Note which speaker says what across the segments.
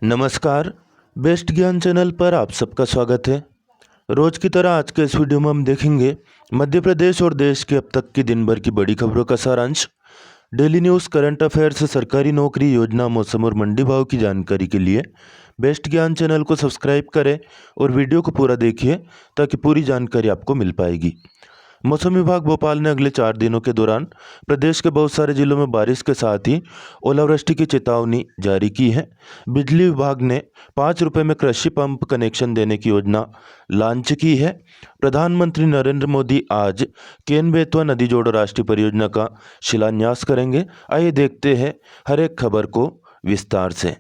Speaker 1: नमस्कार। बेस्ट ज्ञान चैनल पर आप सबका स्वागत है। रोज की तरह आज के इस वीडियो में हम देखेंगे मध्य प्रदेश और देश के अब तक की दिन भर की बड़ी खबरों का सारांश। डेली न्यूज़, करंट अफेयर्स, सरकारी नौकरी, योजना, मौसम और मंडी भाव की जानकारी के लिए बेस्ट ज्ञान चैनल को सब्सक्राइब करें और वीडियो को पूरा देखिए ताकि पूरी जानकारी आपको मिल पाएगी। मौसम विभाग भोपाल ने अगले 4 दिनों के दौरान प्रदेश के बहुत सारे जिलों में बारिश के साथ ही ओलावृष्टि की चेतावनी जारी की है। बिजली विभाग ने 5 रुपये में कृषि पंप कनेक्शन देने की योजना लॉन्च की है। प्रधानमंत्री नरेंद्र मोदी आज केन बेतवा नदी जोड़ो राष्ट्रीय परियोजना का शिलान्यास करेंगे। आइए देखते हैं हर एक खबर को विस्तार से।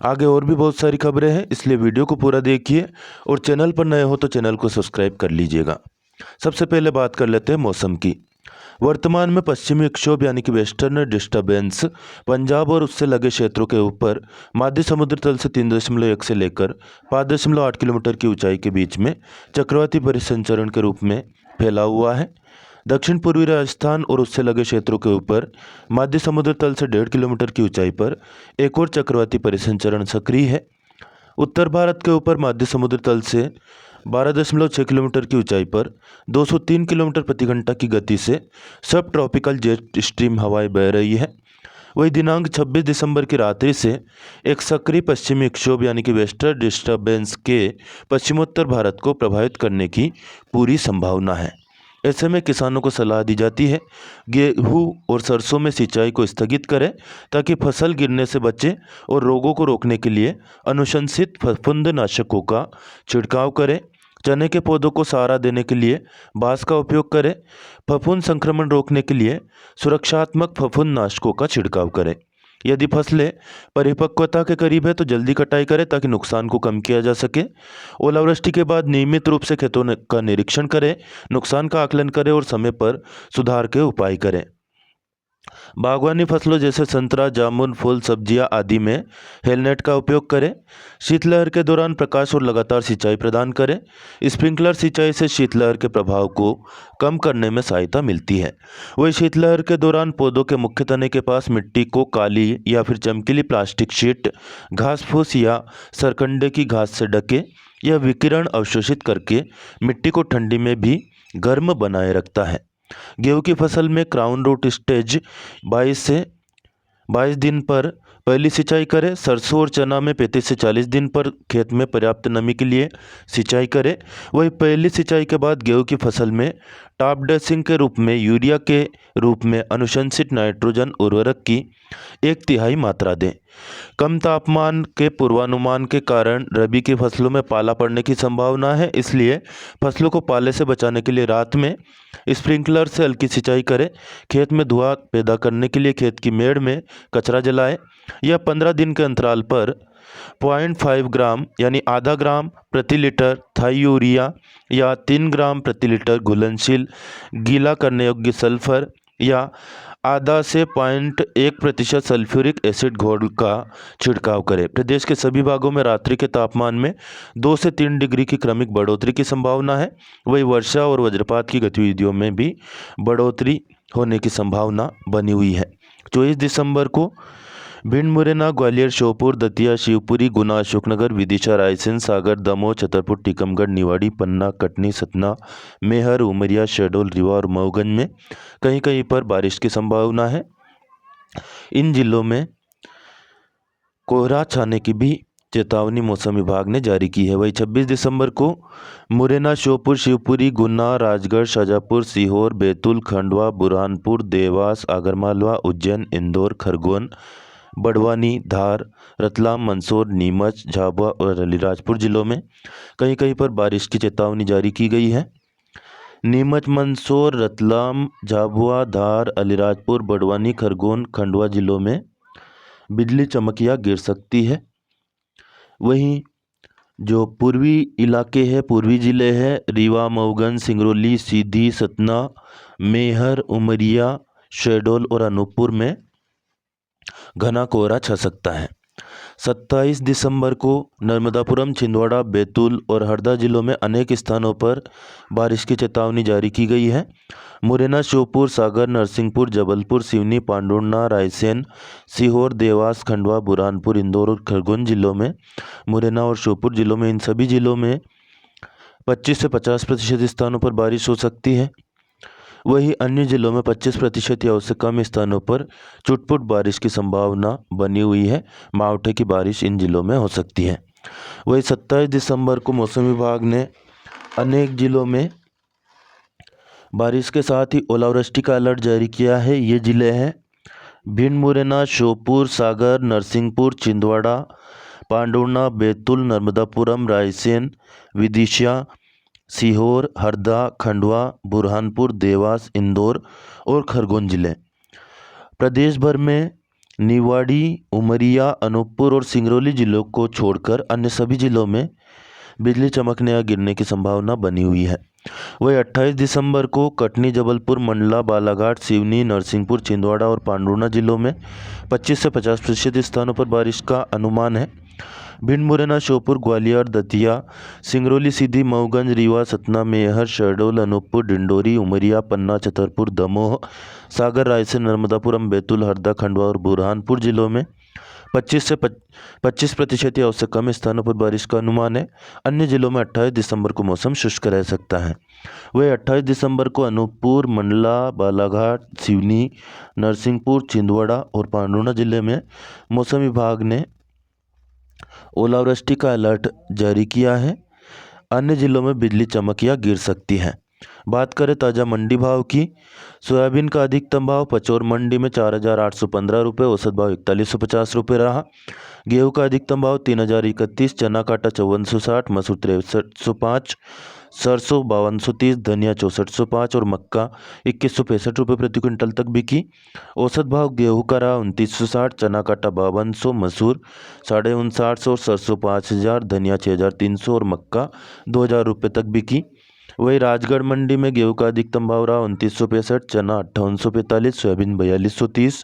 Speaker 1: आगे और भी बहुत सारी खबरें हैं, इसलिए वीडियो को पूरा देखिए और चैनल पर नए हो तो चैनल को सब्सक्राइब कर लीजिएगा। सबसे पहले बात कर लेते हैं मौसम की। वर्तमान में पश्चिमी विक्षोभ यानी कि वेस्टर्न डिस्टर्बेंस पंजाब और उससे लगे क्षेत्रों के ऊपर मध्य समुद्र तल से 3.1 से लेकर 5.8 किलोमीटर की ऊंचाई के बीच में चक्रवाती परिसंचरण के रूप में फैला हुआ है। दक्षिण पूर्वी राजस्थान और उससे लगे क्षेत्रों के ऊपर मध्य समुद्र तल से 1.5 किलोमीटर की ऊंचाई पर एक और चक्रवाती परिसंचरण सक्रिय है। उत्तर भारत के ऊपर मध्य समुद्र तल से 12.6 किलोमीटर की ऊंचाई पर 203 किलोमीटर प्रति घंटा की गति से सब ट्रॉपिकल जेट स्ट्रीम हवाएं बह रही है। वही दिनांक 26 दिसंबर की रात्रि से एक सक्रिय पश्चिमी विक्षोभ यानी कि वेस्टर्न डिस्टर्बेंस के पश्चिमोत्तर भारत को प्रभावित करने की पूरी संभावना है। ऐसे में किसानों को सलाह दी जाती है गेहूं और सरसों में सिंचाई को स्थगित करें ताकि फसल गिरने से बचे और रोगों को रोकने के लिए अनुशंसित फफूंदनाशकों का छिड़काव करें। चने के पौधों को सहारा देने के लिए बांस का उपयोग करें। फफूंद संक्रमण रोकने के लिए सुरक्षात्मक फफूंदनाशकों का छिड़काव करें। यदि फसलें परिपक्वता के करीब है तो जल्दी कटाई करें ताकि नुकसान को कम किया जा सके। ओलावृष्टि के बाद नियमित रूप से खेतों का निरीक्षण करें, नुकसान का आकलन करें और समय पर सुधार के उपाय करें। बागवानी फसलों जैसे संतरा, जामुन, फूल, सब्जियां आदि में हेलनेट का उपयोग करें। शीतलहर के दौरान प्रकाश और लगातार सिंचाई प्रदान करें। स्प्रिंकलर सिंचाई से शीतलहर के प्रभाव को कम करने में सहायता मिलती है। वही शीतलहर के दौरान पौधों के मुख्य तने के पास मिट्टी को काली या फिर चमकीली प्लास्टिक शीट, घास फूस या सरकंडे की घास से ढके। यह विकिरण अवशोषित करके मिट्टी को ठंडी में भी गर्म बनाए रखता है। गेहूं की फसल में क्राउन रूट स्टेज 22 दिन पर पहली सिंचाई करें। सरसों और चना में 35 से 40 दिन पर खेत में पर्याप्त नमी के लिए सिंचाई करें। वही पहली सिंचाई के बाद गेहूं की फसल में टॉप ड्रेसिंग के रूप में यूरिया के रूप में अनुशंसित नाइट्रोजन उर्वरक की 1/3 मात्रा दें। कम तापमान के पूर्वानुमान के कारण रबी की फसलों में पाला पड़ने की संभावना है, इसलिए फसलों को पाले से बचाने के लिए रात में स्प्रिंकलर से हल्की सिंचाई करें। खेत में धुआं पैदा करने के लिए खेत की मेड़ में कचरा जलाएं या 15 दिन के अंतराल पर 0.5 ग्राम यानी आधा ग्राम प्रति लीटर थाई यूरिया या 3 ग्राम प्रति लीटर घुलनशील गीला करने योग्य सल्फर या आधा से 0.1% सल्फ्यूरिक एसिड घोल का छिड़काव करें। प्रदेश के सभी भागों में रात्रि के तापमान में 2 से 3 डिग्री की क्रमिक बढ़ोतरी की संभावना है। वही वर्षा और वज्रपात की गतिविधियों में भी बढ़ोतरी होने की संभावना बनी हुई है। 24 दिसंबर को भिंड, मुरैना, ग्वालियर, श्योपुर, दतिया, शिवपुरी, गुना, अशोकनगर, विदिशा, रायसेन, सागर, दमोह, छतरपुर, टीकमगढ़, निवाड़ी, पन्ना, कटनी, सतना, मेहर, उमरिया, शहडोल, रीवा और मऊगंज में कहीं कहीं पर बारिश की संभावना है। इन जिलों में कोहरा छाने की भी चेतावनी मौसम विभाग ने जारी की है। वही 26 दिसंबर को मुरैना, श्योपुर, शिवपुरी, गुना, राजगढ़, शाजापुर, सीहोर, बैतूल, खंडवा, बुरहानपुर, देवास, आगरमालवा, उज्जैन, इंदौर, खरगोन, बड़वानी, धार, रतलाम, मंदसौर, नीमच, झाबुआ और अलीराजपुर जिलों में कहीं कहीं पर बारिश की चेतावनी जारी की गई है। नीमच, मंदसौर, रतलाम, झाबुआ, धार, अलीराजपुर, बड़वानी, खरगोन, खंडवा जिलों में बिजली चमक या गिर सकती है। वहीं जो पूर्वी इलाके हैं, पूर्वी ज़िले हैं, रीवा, मऊगंज, सिंगरौली, सीधी, सतना, मेहर, उमरिया, शहडोल और अनूपपुर में घना कोहरा छा सकता है। 27 दिसंबर को नर्मदापुरम, छिंदवाड़ा, बैतूल और हरदा जिलों में अनेक स्थानों पर बारिश की चेतावनी जारी की गई है। मुरैना, श्योपुर, सागर, नरसिंहपुर, जबलपुर, सिवनी, पांडुर्णा, रायसेन, सीहोर, देवास, खंडवा, बुरहानपुर, इंदौर और खरगोन जिलों में, मुरैना और श्योपुर जिलों में, इन सभी जिलों में 25 से 50% स्थानों पर बारिश हो सकती है। वहीं अन्य जिलों में 25% या उससे कम स्थानों पर छुटपुट बारिश की संभावना बनी हुई है। मावठे की बारिश इन जिलों में हो सकती है। वहीं 27 दिसंबर को मौसम विभाग ने अनेक जिलों में बारिश के साथ ही ओलावृष्टि का अलर्ट जारी किया है। ये जिले हैं भिंड, मुरैना, श्योपुर, सागर, नरसिंहपुर, छिंदवाड़ा, पांडुर्णा, बैतूल, नर्मदापुरम, रायसेन, विदिशा, सीहोर, हरदा, खंडवा, बुरहानपुर, देवास, इंदौर और खरगोन जिले। प्रदेश भर में निवाड़ी, उमरिया, अनूपपुर और सिंगरौली जिलों को छोड़कर अन्य सभी जिलों में बिजली चमकने या गिरने की संभावना बनी हुई है। वही 28 दिसंबर को कटनी, जबलपुर, मंडला, बालाघाट, सिवनी, नरसिंहपुर, छिंदवाड़ा और पांडुर्णा जिलों में 25 से 50% स्थानों पर बारिश का अनुमान है। भिंड, मुरैना, श्योपुर, ग्वालियर, दतिया, सिंगरौली, सीधी, मऊगंज, रीवा, सतना, मैहर, शहडोल, अनूपपुर, डिंडोरी, उमरिया, पन्ना, छतरपुर, दमोह, सागर, रायसेन, नर्मदापुरम, बैतूल, हरदा, खंडवा और बुरहानपुर जिलों में 25% या उससे कम स्थानों पर बारिश का अनुमान है। अन्य जिलों में 28 दिसंबर को मौसम शुष्क रह सकता है। वही 28 दिसंबर को अनूपपुर, मंडला, बालाघाट, सिवनी, नरसिंहपुर, छिंदवाड़ा और पांडुर्णा जिले में मौसम विभाग ने ओलावृष्टि का अलर्ट जारी किया है। अन्य जिलों में बिजली चमक या गिर सकती है। बात करें ताज़ा मंडी भाव की, सोयाबीन का अधिकतम भाव पचौर मंडी में 4,815 रुपये, औसत भाव 4150 रुपये रहा। गेहूं का अधिकतम भाव 3,031, चना काटा 5460, मसूर 6305, सरसों 5230, धनिया 6405 और मक्का 2165 रुपये प्रति क्विंटल तक बिकी। औसत भाव गेहूं का रहा 2960, चना काटा 5200, मसूर 5950 और सरसों 5000, धनिया 6300 और मक्का 2000 रुपये तक बिकी। वही राजगढ़ मंडी में गेहूं का अधिकतम भाव रहा 2965, चना 5845, सोयाबीन 4230,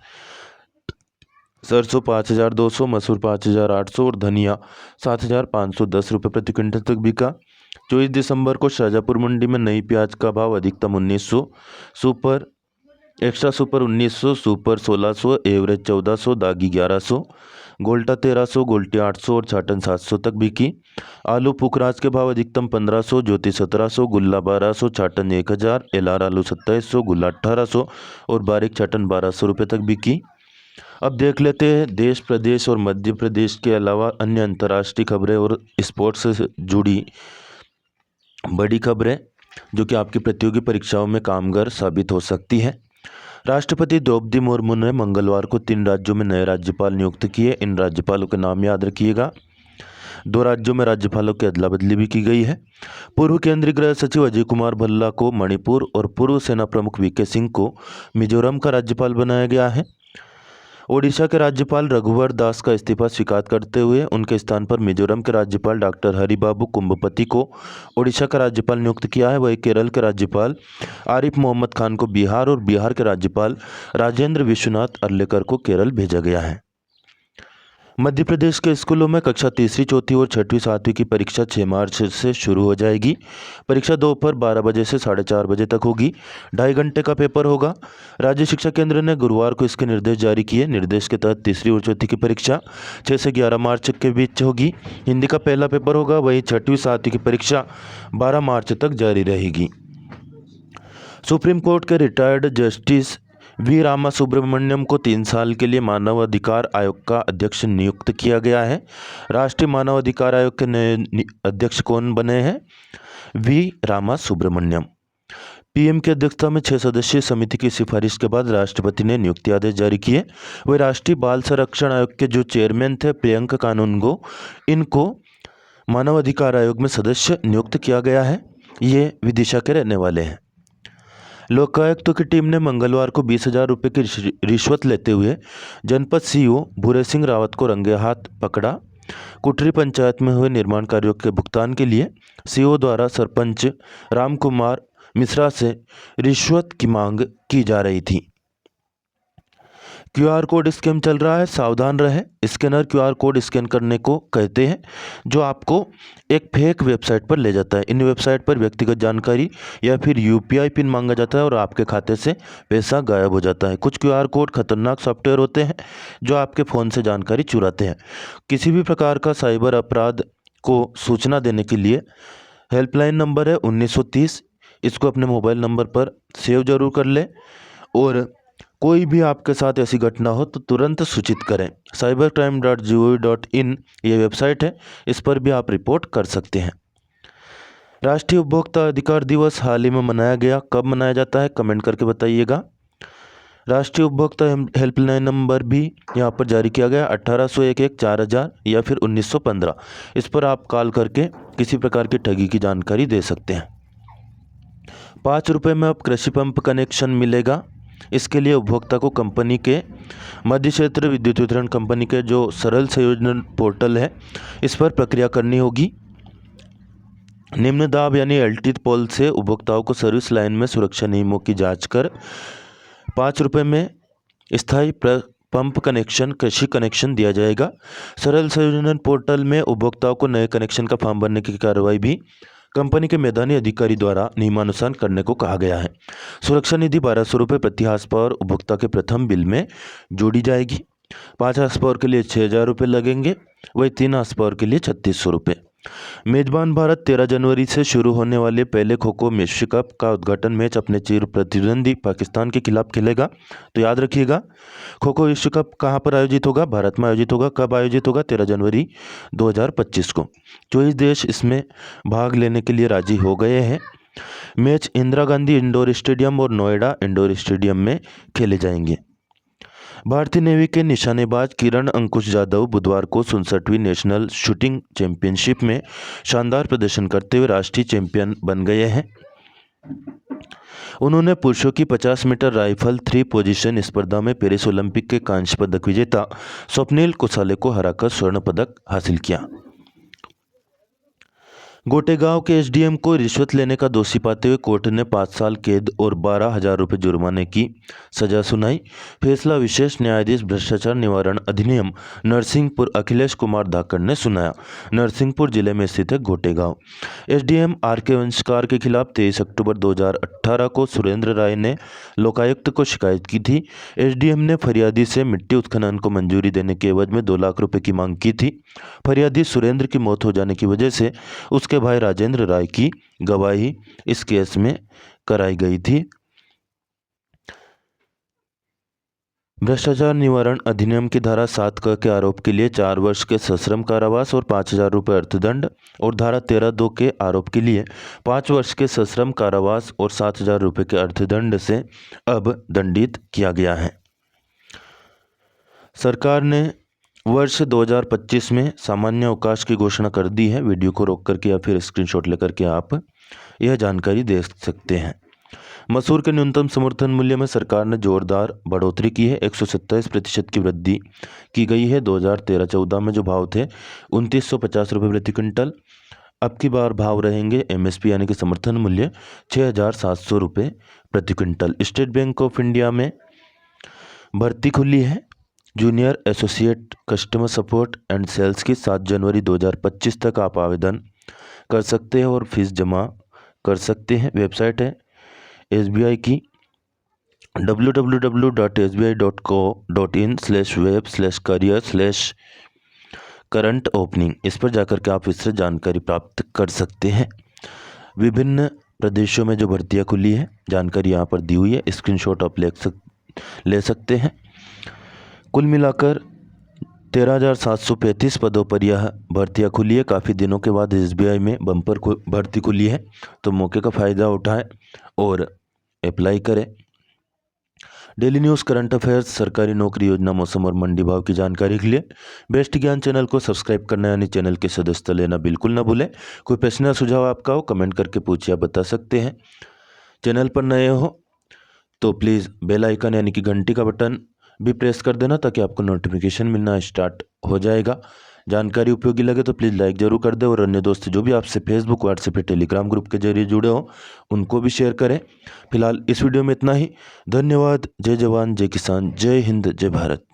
Speaker 1: सरसों 5200, मसूर 5800 और धनिया 7510 रुपये प्रति क्विंटल तक बिका। 24 दिसंबर को शाजापुर मंडी में नई प्याज का भाव अधिकतम 1900, super extra super 1900, super 1600, average 1400, दागी 1100, गोल्टा 1300, गोल्टी 800 और छाटन 700 तक बिकी। आलू पुखराज के भाव अधिकतम 1500, ज्योति 1700, गुल्ला 1200, छाटन 1000, एलआर आलू 2700, गुल्ला 1800 और बारीक छाटन 1200 रुपये तक बिकी। अब देख लेते हैं देश, प्रदेश और मध्य प्रदेश के अलावा अन्य अंतर्राष्ट्रीय खबरें और स्पोर्ट्स से जुड़ी बड़ी खबरें जो कि आपकी प्रतियोगी परीक्षाओं में कामगार साबित हो सकती है। राष्ट्रपति द्रौपदी मुर्मू ने मंगलवार को 3 राज्यों में नए राज्यपाल नियुक्त किए। इन राज्यपालों के नाम याद रखिएगा। 2 राज्यों में राज्यपालों की अदला बदली भी की गई है। पूर्व केंद्रीय गृह सचिव अजय कुमार भल्ला को मणिपुर और पूर्व सेना प्रमुख वीके सिंह को मिजोरम का राज्यपाल बनाया गया है। ओडिशा के राज्यपाल रघुवर दास का इस्तीफा स्वीकार करते हुए उनके स्थान पर मिजोरम के राज्यपाल डॉक्टर हरिबाबू कुंभपति को ओडिशा का राज्यपाल नियुक्त किया है। वहीं केरल के राज्यपाल आरिफ मोहम्मद खान को बिहार और बिहार के राज्यपाल राजेंद्र विश्वनाथ अर्लेकर को केरल भेजा गया है। मध्य प्रदेश के स्कूलों में कक्षा तीसरी, चौथी और छठवीं, सातवीं की परीक्षा 6 मार्च से शुरू हो जाएगी। परीक्षा दोपहर 12 बजे से 4:30 बजे तक होगी। 2.5 घंटे का पेपर होगा। राज्य शिक्षा केंद्र ने गुरुवार को इसके निर्देश जारी किए। निर्देश के तहत तीसरी और चौथी की परीक्षा 6 से 11 मार्च के बीच होगी। हिंदी का पहला पेपर होगा। वहीं छठवीं, सातवीं की परीक्षा 12 मार्च तक जारी रहेगी। सुप्रीम कोर्ट के retired justice V Rama Subramanian को 3 साल के लिए मानव अधिकार आयोग का अध्यक्ष नियुक्त किया गया है। राष्ट्रीय मानव अधिकार आयोग के नए अध्यक्ष कौन बने हैं? वी रामा सुब्रमण्यम। पीएम की अध्यक्षता में 6 सदस्यीय समिति की सिफारिश के बाद राष्ट्रपति ने नियुक्ति आदेश जारी किए। वह राष्ट्रीय बाल संरक्षण आयोग के जो चेयरमैन थे प्रियंका कानूनगो, इनको मानव अधिकार आयोग में सदस्य नियुक्त किया गया है। ये विदिशा के रहने वाले हैं। लोकायुक्त की टीम ने मंगलवार को 20,000 रुपये की रिश्वत लेते हुए जनपद सीईओ भूरे सिंह रावत को रंगे हाथ पकड़ा। कुटरी पंचायत में हुए निर्माण कार्यों के भुगतान के लिए सीईओ द्वारा सरपंच राम कुमार मिश्रा से रिश्वत की मांग की जा रही थी। क्यूआर कोड स्कैम चल रहा है, सावधान रहें। स्कैनर क्यूआर कोड स्कैन करने को कहते हैं, जो आपको एक फेक वेबसाइट पर ले जाता है। इन वेबसाइट पर व्यक्तिगत जानकारी या फिर यूपीआई पिन मांगा जाता है और आपके खाते से पैसा गायब हो जाता है। कुछ क्यूआर कोड खतरनाक सॉफ्टवेयर होते हैं जो आपके फ़ोन से जानकारी चुराते हैं। किसी भी प्रकार का साइबर अपराध को सूचना देने के लिए हेल्पलाइन नंबर है 1930। इसको अपने मोबाइल नंबर पर सेव जरूर कर लें और कोई भी आपके साथ ऐसी घटना हो तो तुरंत सूचित करें। cybercrime.gov.in ये वेबसाइट है, इस पर भी आप रिपोर्ट कर सकते हैं। राष्ट्रीय उपभोक्ता अधिकार दिवस हाल ही में मनाया गया। कब मनाया जाता है कमेंट करके बताइएगा। राष्ट्रीय उपभोक्ता हेल्पलाइन नंबर भी यहाँ पर जारी किया गया 1801-4000 या फिर 1915। इस पर आप कॉल करके किसी प्रकार की ठगी की जानकारी दे सकते हैं। 5 रुपये में अब कृषि पंप कनेक्शन मिलेगा। इसके लिए उपभोक्ता को कंपनी के मध्य क्षेत्र विद्युत वितरण कंपनी के जो सरल संयोजन पोर्टल है इस पर प्रक्रिया करनी होगी। निम्न दाब यानी एलटी पोल से उपभोक्ताओं को सर्विस लाइन में सुरक्षा नियमों की जांच कर 5 रुपये में स्थायी पंप कनेक्शन कृषि कनेक्शन दिया जाएगा। सरल संयोजन पोर्टल में उपभोक्ताओं को नए कनेक्शन का फॉर्म भरने की कार्रवाई भी कंपनी के मैदानी अधिकारी द्वारा नियमानुसार करने को कहा गया है। सुरक्षा निधि 1200 रुपये प्रति हाउस पावर उपभोक्ता के प्रथम बिल में जोड़ी जाएगी। 5 हाउस पावर के लिए 6000 रुपये लगेंगे, वही 3 हाउस पावर के लिए 3600 रुपये। मेजबान भारत 13 जनवरी से शुरू होने वाले पहले खो खो विश्व कप का उद्घाटन मैच अपने चिर प्रतिद्वंदी पाकिस्तान के खिलाफ खेलेगा। तो याद रखिएगा, खो खो विश्व कप कहाँ पर आयोजित होगा? भारत में आयोजित होगा। कब आयोजित होगा? 13 जनवरी 2025 को। 24 देश इसमें भाग लेने के लिए राजी हो गए हैं। Match Indira Gandhi indoor stadium और नोएडा इंडोर स्टेडियम में खेले जाएंगे। भारतीय नेवी के निशानेबाज किरण अंकुश जाधव बुधवार को 67वीं नेशनल शूटिंग चैंपियनशिप में शानदार प्रदर्शन करते हुए राष्ट्रीय चैंपियन बन गए हैं। उन्होंने पुरुषों की 50 मीटर राइफल 3 पोजीशन स्पर्धा में पेरिस ओलंपिक के कांस्य पदक विजेता स्वप्निल कुसाले को हराकर स्वर्ण पदक हासिल किया। गोटेगांव के एसडीएम को रिश्वत लेने का दोषी पाते हुए कोर्ट ने 5 साल कैद और 12,000 रुपये जुर्माने की सजा सुनाई। फैसला विशेष न्यायाधीश भ्रष्टाचार निवारण अधिनियम नरसिंहपुर अखिलेश कुमार धाकड़ ने सुनाया। नरसिंहपुर जिले में स्थित है गोटेगांव। SDM R K. वंशकार के खिलाफ 23 अक्टूबर 2018 को सुरेंद्र राय ने लोकायुक्त को शिकायत की थी। एसडीएम ने फरियादी से मिट्टी उत्खनन को मंजूरी देने के एवज में 2 लाख रुपये की मांग की थी। फरियादी सुरेंद्र की मौत हो जाने की वजह से उसके भाई राजेंद्र राय की गवाही इस केस में कराई गई थी। भ्रष्टाचार निवारण अधिनियम की धारा 7 के आरोप के लिए 4 वर्ष के सश्रम कारावास और 5,000 रुपये अर्थदंड और धारा 13(2) के आरोप के लिए 5 वर्ष के सश्रम कारावास और 7,000 रुपये के अर्थदंड से अब दंडित किया गया है। सरकार ने वर्ष 2025 में सामान्य अवकाश की घोषणा कर दी है। वीडियो को रोक करके या फिर स्क्रीनशॉट लेकर के आप यह जानकारी देख सकते हैं। मसूर के न्यूनतम समर्थन मूल्य में सरकार ने जोरदार बढ़ोतरी की है। 127% की वृद्धि की गई है। 2013-14 में जो भाव थे 2950 रुपये प्रति क्विंटल, अब की बार भाव रहेंगे एमएसपी यानी कि समर्थन मूल्य 6,700 रुपये प्रति क्विंटल। स्टेट बैंक ऑफ इंडिया में भर्ती खुली है। Junior associate customer support and sales की 7 जनवरी 2025 तक आप आवेदन कर सकते हैं और फीस जमा कर सकते हैं। वेबसाइट है SBI की www.sbi.co.in/web/career/current opening। इस पर जाकर के आप इससे जानकारी प्राप्त कर सकते हैं। विभिन्न प्रदेशों में जो भर्तियां खुली है जानकारी यहाँ पर दी हुई है, स्क्रीनशॉट आप ले सकते हैं। कुल मिलाकर 13,735 पदों पर यह भर्तियाँ खुली है। काफ़ी दिनों के बाद SBI में बम्पर भर्ती खुली है, तो मौके का फ़ायदा उठाएं और अप्लाई करें। डेली न्यूज़, करंट अफेयर्स, सरकारी नौकरी योजना, मौसम और मंडी भाव की जानकारी के लिए बेस्ट ज्ञान चैनल को सब्सक्राइब करना यानी चैनल की सदस्यता लेना बिल्कुल ना भूलें। कोई प्रश्न या सुझाव आपका हो कमेंट करके पूछिए, आप बता सकते हैं। चैनल पर नए हो तो प्लीज़ बेल आइकन यानी कि घंटी का बटन भी प्रेस कर देना ताकि आपको नोटिफिकेशन मिलना स्टार्ट हो जाएगा जानकारी उपयोगी लगे तो प्लीज़ लाइक जरूर कर दें और अन्य दोस्त जो भी आपसे फेसबुक, व्हाट्सएप या टेलीग्राम ग्रुप के जरिए जुड़े हों उनको भी शेयर करें। फिलहाल इस वीडियो में इतना ही। धन्यवाद। जय जवान, जय किसान, जय हिंद, जय भारत।